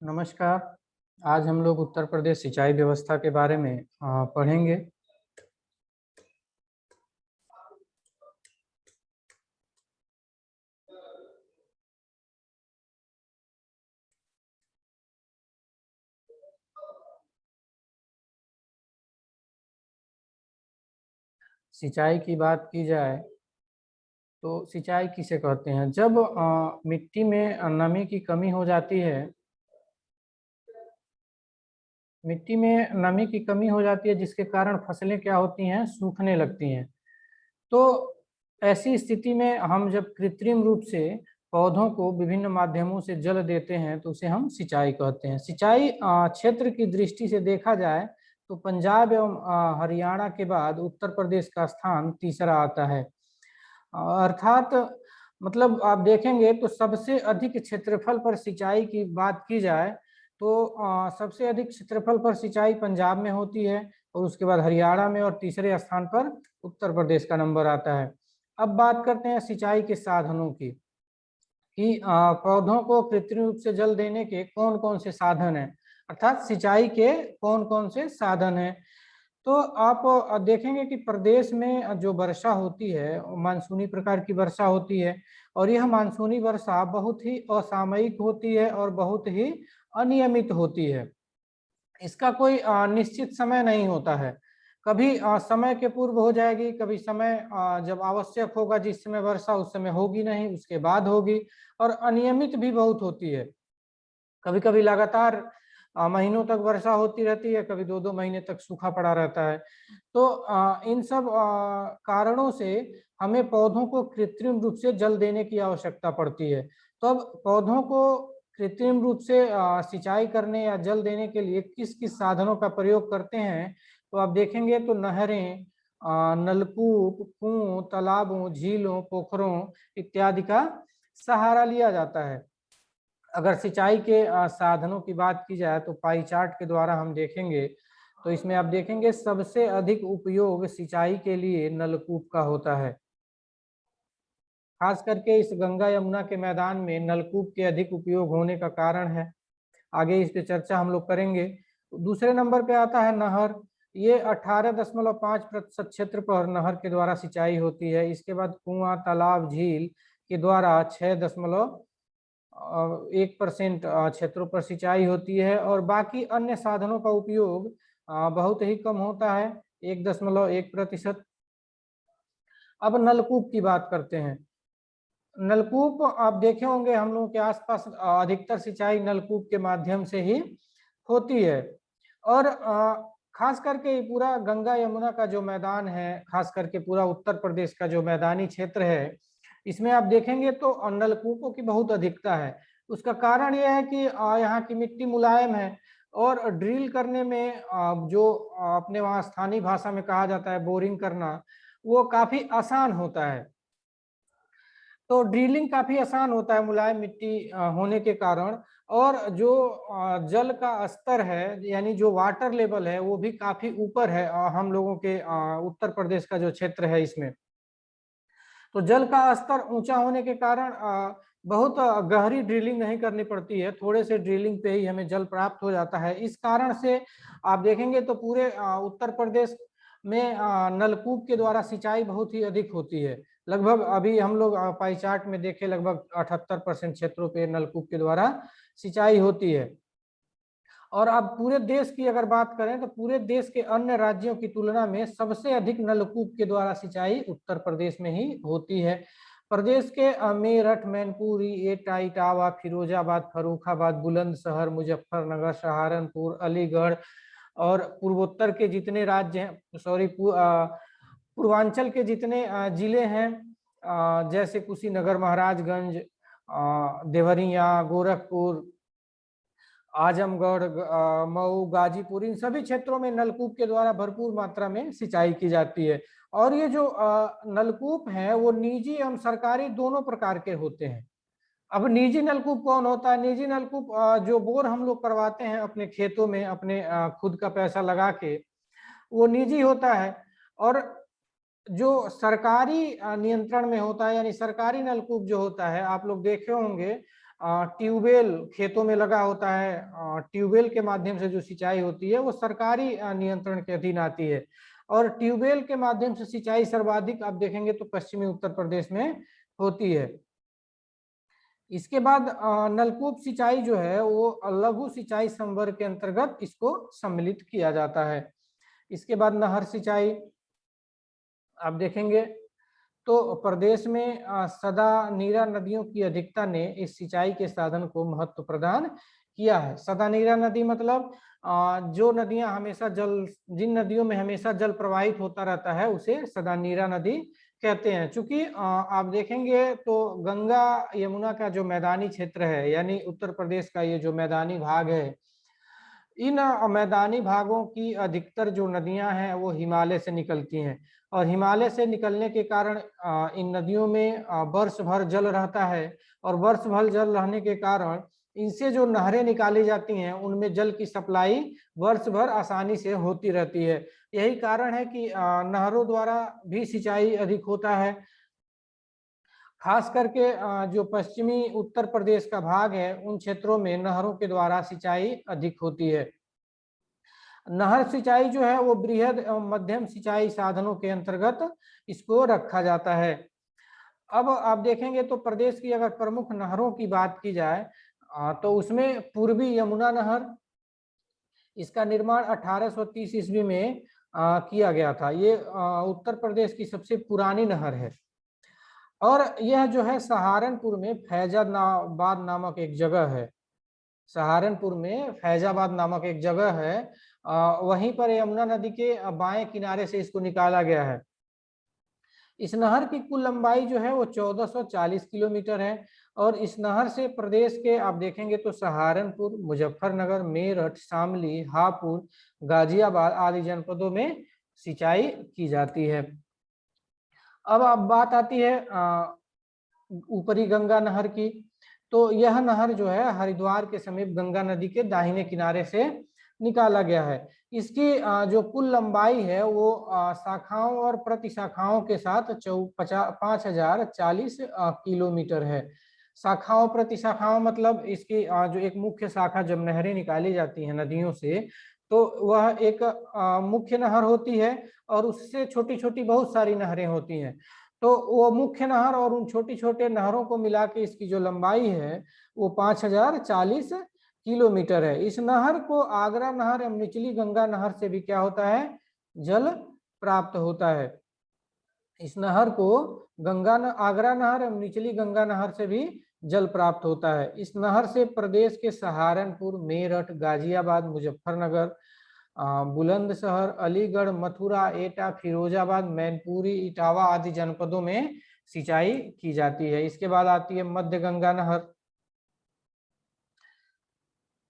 नमस्कार। आज हम लोग उत्तर प्रदेश सिंचाई व्यवस्था के बारे में पढ़ेंगे। सिंचाई की बात की जाए तो सिंचाई किसे कहते हैं? जब मिट्टी में नमी की कमी हो जाती है, मिट्टी में नमी की कमी हो जाती है जिसके कारण फसलें क्या होती हैं, सूखने लगती हैं। तो ऐसी स्थिति में हम जब कृत्रिम रूप से पौधों को विभिन्न माध्यमों से जल देते हैं तो उसे हम सिंचाई कहते हैं। सिंचाई क्षेत्र की दृष्टि से देखा जाए तो पंजाब एवं हरियाणा के बाद उत्तर प्रदेश का स्थान तीसरा आता है। अर्थात मतलब आप देखेंगे तो सबसे अधिक क्षेत्रफल पर सिंचाई की बात की जाए तो सबसे अधिक क्षेत्रफल पर सिंचाई पंजाब में होती है और उसके बाद हरियाणा में, और तीसरे स्थान पर उत्तर प्रदेश का नंबर आता है। अब बात करते हैं सिंचाई के साधनों की कि पौधों को कृत्रिम रूप से जल देने के कौन कौन से साधन हैं, अर्थात सिंचाई के कौन कौन से साधन हैं। तो आप देखेंगे कि प्रदेश में जो वर्षा होती है वो मानसूनी प्रकार की वर्षा होती है, और यह मानसूनी वर्षा बहुत ही असामयिक होती है और बहुत ही अनियमित होती है। इसका कोई निश्चित समय नहीं होता है। कभी समय के पूर्व हो जाएगी, कभी समय जब आवश्यक होगा जिस समय वर्षा उस समय होगी नहीं, उसके बाद होगी, और अनियमित भी बहुत होती है। कभी कभी लगातार महीनों तक वर्षा होती रहती है, कभी 2-2 महीने तक सूखा पड़ा रहता है। तो इन सब कारणों से हमें पौधों को कृत्रिम रूप से जल देने की आवश्यकता पड़ती है। तो अब पौधों को कृत्रिम रूप से सिंचाई करने या जल देने के लिए किस किस साधनों का प्रयोग करते हैं, तो आप देखेंगे तो नहरें, नलकूप, कुओं, तालाबों, झीलों, पोखरों इत्यादि का सहारा लिया जाता है। अगर सिंचाई के साधनों की बात की जाए तो पाई चार्ट के द्वारा हम देखेंगे तो इसमें आप देखेंगे सबसे अधिक उपयोग सिंचाई के लिए नलकूप का होता है। खास करके इस गंगा यमुना के मैदान में नलकूप के अधिक उपयोग होने का कारण है। आगे इस पे चर्चा हम लोग करेंगे। दूसरे नंबर पे आता है नहर। ये 18.5% क्षेत्र पर नहर के द्वारा सिंचाई होती है। इसके बाद कुआं, तालाब, झील के द्वारा 6.1% क्षेत्रों पर सिंचाई होती है, और बाकी अन्य साधनों का उपयोग बहुत ही कम होता है, 1.1%। अब नलकूप की बात करते हैं। नलकूप आप देखे होंगे हम लोगों के आसपास अधिकतर सिंचाई नलकूप के माध्यम से ही होती है। और खास करके पूरा गंगा यमुना का जो मैदान है, खास करके पूरा उत्तर प्रदेश का जो मैदानी क्षेत्र है, इसमें आप देखेंगे तो नलकूपों की बहुत अधिकता है। उसका कारण यह है कि यहाँ की मिट्टी मुलायम है, और ड्रिल करने में जो अपने वहाँ स्थानीय भाषा में कहा जाता है बोरिंग करना, वो काफी आसान होता है। तो ड्रिलिंग काफी आसान होता है मुलायम मिट्टी होने के कारण, और जो जल का स्तर है यानी जो वाटर लेवल है वो भी काफी ऊपर है हम लोगों के उत्तर प्रदेश का जो क्षेत्र है इसमें। तो जल का स्तर ऊंचा होने के कारण बहुत गहरी ड्रिलिंग नहीं करनी पड़ती है, थोड़े से ड्रिलिंग पे ही हमें जल प्राप्त हो जाता है। इस कारण से आप देखेंगे तो पूरे उत्तर प्रदेश में नलकूप के द्वारा सिंचाई बहुत ही अधिक होती है। लगभग अभी हम लोग पाई चार्ट में देखें लगभग 78% क्षेत्रों पे नलकूप के द्वारा सिंचाई होती है। और अब पूरे देश की अगर बात करें तो पूरे देश के अन्य राज्यों की तुलना में सबसे अधिक नलकूप के द्वारा सिंचाई उत्तर प्रदेश में ही होती है। प्रदेश के मेरठ, मैनपुरी, एटा, इटावा, फिरोजाबाद, फर्रुखाबाद, बुलंदशहर, मुजफ्फरनगर, सहारनपुर, अलीगढ़ और पूर्वोत्तर के जितने राज्य हैं, सॉरी पूर्वांचल के जितने जिले हैं, जैसे कुशीनगर, महाराजगंज, देवरिया, गोरखपुर, आजमगढ़, मऊ, गाजीपुर, इन सभी क्षेत्रों में नलकूप के द्वारा भरपूर मात्रा में सिंचाई की जाती है। और ये जो नलकूप हैं वो निजी एवं सरकारी दोनों प्रकार के होते हैं। अब निजी नलकूप कौन होता है? निजी नलकूप जो बोर हम लोग करवाते हैं अपने खेतों में अपने खुद का पैसा लगा के, वो निजी होता है। और जो सरकारी नियंत्रण में होता है यानी सरकारी नलकूप जो होता है, आप लोग देखे होंगे ट्यूबवेल खेतों में लगा होता है, ट्यूबवेल के माध्यम से जो सिंचाई होती है वो सरकारी नियंत्रण के अधीन आती है। और ट्यूबवेल के माध्यम से सिंचाई सर्वाधिक आप देखेंगे तो पश्चिमी उत्तर प्रदेश में होती है। इसके बाद नलकूप सिंचाई जो है वो लघु सिंचाई संवर्ग के अंतर्गत इसको सम्मिलित किया जाता है। इसके बाद नहर सिंचाई आप देखेंगे तो प्रदेश में सदा नीरा नदियों की अधिकता ने इस सिंचाई के साधन को महत्व प्रदान किया है। सदा नीरा नदी मतलब जो नदियां हमेशा जल, जिन नदियों में हमेशा जल प्रवाहित होता रहता है उसे सदा नीरा नदी कहते हैं। चूंकि आप देखेंगे तो गंगा यमुना का जो मैदानी क्षेत्र है, यानी उत्तर प्रदेश का ये जो मैदानी भाग है, इन मैदानी भागों की अधिकतर जो नदियां हैं वो हिमालय से निकलती हैं। और हिमालय से निकलने के कारण इन नदियों में वर्ष भर जल रहता है। और वर्ष भर जल रहने के कारण इनसे जो नहरें निकाली जाती हैं उनमें जल की सप्लाई वर्ष भर आसानी से होती रहती है। यही कारण है कि नहरों द्वारा भी सिंचाई अधिक होता है। खास करके जो पश्चिमी उत्तर प्रदेश का भाग है उन क्षेत्रों में नहरों के द्वारा सिंचाई अधिक होती है। नहर सिंचाई जो है वो बृहद एवं मध्यम सिंचाई साधनों के अंतर्गत इसको रखा जाता है। अब आप देखेंगे तो प्रदेश की अगर प्रमुख नहरों की बात की जाए तो उसमें पूर्वी यमुना नहर, इसका निर्माण 1830 ईस्वी में किया गया था। ये उत्तर प्रदेश की सबसे पुरानी नहर है। और यह जो है सहारनपुर में फैजाबाद नामक एक जगह है। सहारनपुर में फैजाबाद नामक एक जगह है, वहीं पर यमुना नदी के बाएं किनारे से इसको निकाला गया है। इस नहर की कुल लंबाई जो है वो 1440 किलोमीटर है। और इस नहर से प्रदेश के आप देखेंगे तो सहारनपुर, मुजफ्फरनगर, मेरठ, शामली, हापुड़, गाजियाबाद आदि जनपदों में सिंचाई की जाती है। अब बात आती है ऊपरी गंगा नहर की। तो यह नहर जो है हरिद्वार के समीप गंगा नदी के दाहिने किनारे से निकाला गया है। इसकी जो कुल लंबाई है वो शाखाओं और प्रति शाखाओं के साथ 5040 किलोमीटर है। शाखाओं प्रति शाखाओं मतलब इसकी जो एक मुख्य शाखा जब नहरें निकाली जाती हैं नदियों से तो वह एक मुख्य नहर होती है और उससे छोटी छोटी बहुत सारी नहरें होती हैं। तो वो मुख्य नहर और उन छोटी छोटे नहरों को मिला के इसकी जो लंबाई है वो 5040 किलोमीटर है। इस नहर को आगरा नहर एवं निचली गंगा नहर से भी क्या होता है, जल प्राप्त होता है। इस नहर को आगरा नहर एवं निचली गंगा नहर से भी जल प्राप्त होता है। इस नहर से प्रदेश के सहारनपुर, मेरठ, गाजियाबाद, मुजफ्फरनगर, बुलंदशहर, अलीगढ़, मथुरा, एटा, फिरोजाबाद, मैनपुरी, इटावा आदि जनपदों में सिंचाई की जाती है। इसके बाद आती है मध्य गंगा नहर।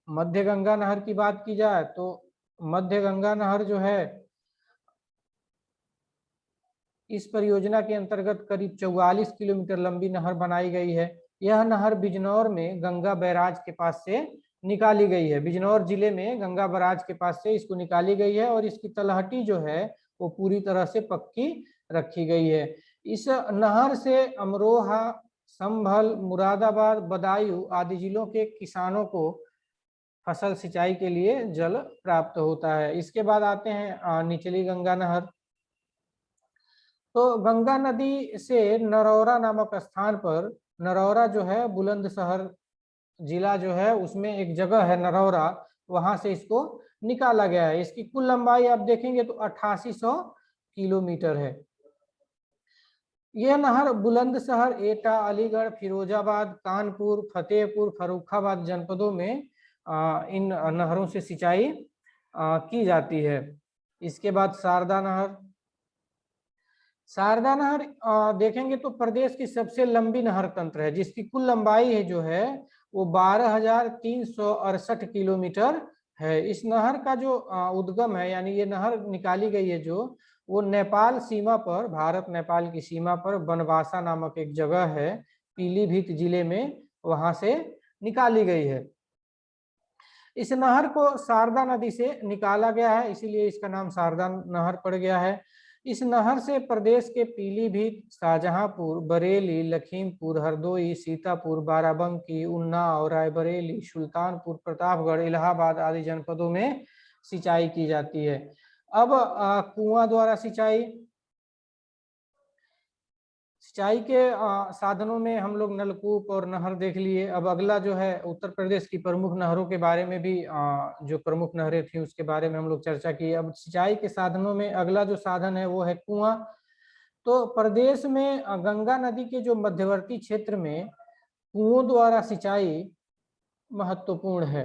मध्य गंगा नहर की बात की जाए तो मध्य गंगा नहर जो है इस परियोजना के अंतर्गत करीब 44 किलोमीटर लंबी नहर बनाई गई है। यह नहर बिजनौर में गंगा बैराज के पास से निकाली गई है। बिजनौर जिले में गंगा बैराज के पास से इसको निकाली गई है और इसकी तलहटी जो है वो पूरी तरह से पक्की रखी गई है। इस नहर से अमरोहा, संभल, मुरादाबाद, बदायूं आदि जिलों के किसानों को फसल सिंचाई के लिए जल प्राप्त होता है। इसके बाद आते हैं निचली गंगा नहर। तो गंगा नदी से नरौरा नामक स्थान पर, नरौरा जो है बुलंदशहर जिला जो है उसमें एक जगह है नरौरा, वहां से इसको निकाला गया है। इसकी कुल लंबाई आप देखेंगे तो 8800 किलोमीटर है। यह नहर बुलंदशहर, एटा, अलीगढ़, फिरोजाबाद, कानपुर, फतेहपुर, फर्रुखाबाद जनपदों में इन नहरों से सिंचाई की जाती है। इसके बाद शारदा नहर। शारदा नहर देखेंगे तो प्रदेश की सबसे लंबी नहर तंत्र है, जिसकी कुल लंबाई है जो है वो 12,368 किलोमीटर है। इस नहर का जो उद्गम है, यानी ये नहर निकाली गई है जो, वो नेपाल सीमा पर, भारत नेपाल की सीमा पर बनवासा नामक एक जगह है पीलीभीत जिले में, वहां से निकाली गई है। इस नहर को शारदा नदी से निकाला गया है, इसीलिए इसका नाम शारदा नहर पड़ गया है। इस नहर से प्रदेश के पीलीभीत, शाहजहांपुर, बरेली, लखीमपुर, हरदोई, सीतापुर, बाराबंकी, उन्नाव, रायबरेली, सुल्तानपुर, प्रतापगढ़, इलाहाबाद आदि जनपदों में सिंचाई की जाती है। अब कुआं द्वारा सिंचाई के साधनों में हम लोग नलकूप और नहर देख लिए। अब अगला जो है उत्तर प्रदेश की प्रमुख नहरों के बारे में भी जो प्रमुख नहरें थी उसके बारे में हम लोग चर्चा की। अब सिंचाई के साधनों में अगला जो साधन है वो है कुआं। तो प्रदेश में गंगा नदी के जो मध्यवर्ती क्षेत्र में कुओं द्वारा सिंचाई महत्वपूर्ण है।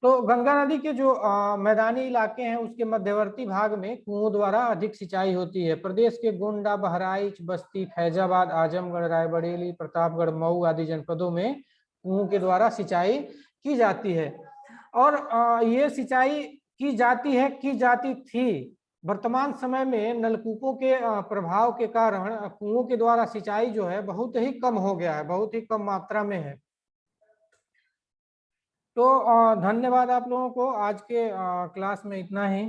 तो गंगा नदी के जो मैदानी इलाके हैं उसके मध्यवर्ती भाग में कुओं द्वारा अधिक सिंचाई होती है। प्रदेश के गोंडा, बहराइच, बस्ती, फैजाबाद, आजमगढ़, रायबरेली, प्रतापगढ़, मऊ आदि जनपदों में कुओं के द्वारा सिंचाई की जाती है। और ये सिंचाई की जाती थी। वर्तमान समय में नलकूपों के प्रभाव के कारण कुओं के द्वारा सिंचाई जो है बहुत ही कम हो गया है, बहुत ही कम मात्रा में है। तो धन्यवाद आप लोगों को। आज के क्लास में इतना ही।